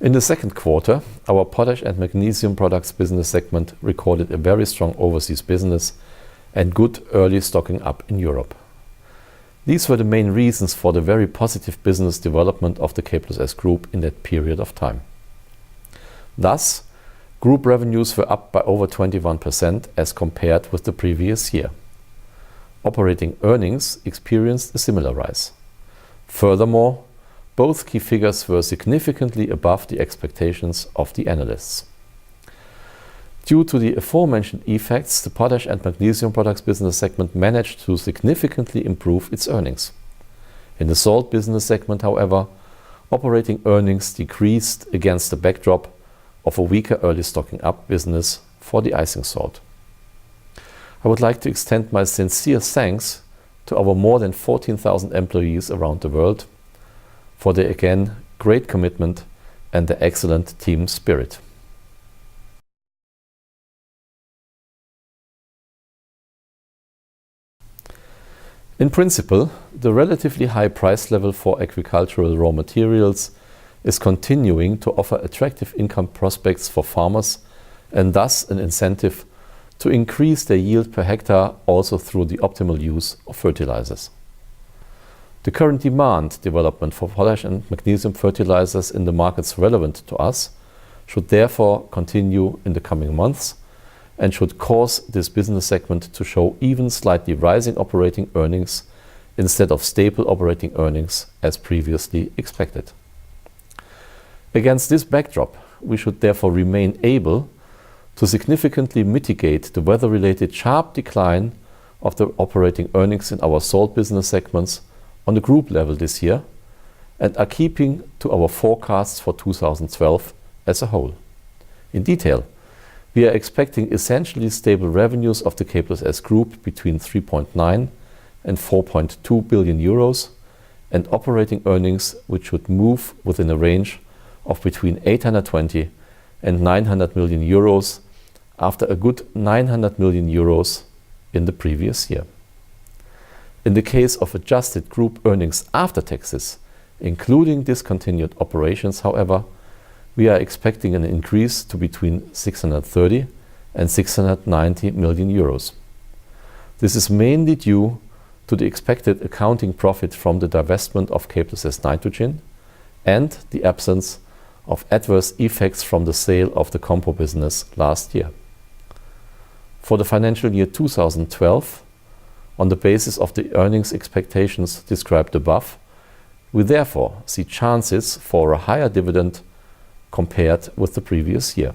In the second quarter, our potash and magnesium products business segment recorded a very strong overseas business and good early stocking up in Europe. These were the main reasons for the very positive business development of the K+S Group in that period of time. Thus, group revenues were up by over 21% as compared with the previous year. Operating earnings experienced a similar rise. Furthermore, both key figures were significantly above the expectations of the analysts. Due to the aforementioned effects, the potash and magnesium products business segment managed to significantly improve its earnings. In the salt business segment, however, operating earnings decreased against the backdrop of a weaker early stocking up business for the icing salt. I would like to extend my sincere thanks to our more than 14,000 employees around the world for their again great commitment and their excellent team spirit. In principle, the relatively high price level for agricultural raw materials is continuing to offer attractive income prospects for farmers and thus an incentive to increase their yield per hectare also through the optimal use of fertilizers. The current demand development for potash and magnesium fertilizers in the markets relevant to us should therefore continue in the coming months and should cause this business segment to show even slightly rising operating earnings instead of stable operating earnings as previously expected. Against this backdrop, we should therefore remain able to significantly mitigate the weather-related sharp decline of the operating earnings in our salt business segments on the group level this year and are keeping to our forecasts for 2012 as a whole. In detail, we are expecting essentially stable revenues of the K+S Group between 3.9 and 4.2 billion euros and operating earnings which should move within a range of between 820 and 900 million euros after a good 900 million euros in the previous year. In the case of adjusted group earnings after taxes, including discontinued operations, however, we are expecting an increase to between 630 and 690 million euros. This is mainly due to the expected accounting profit from the divestment of K+S Nitrogen and the absence of adverse effects from the sale of the Compo business last year. For the financial year 2012, on the basis of the earnings expectations described above, we therefore see chances for a higher dividend compared with the previous year.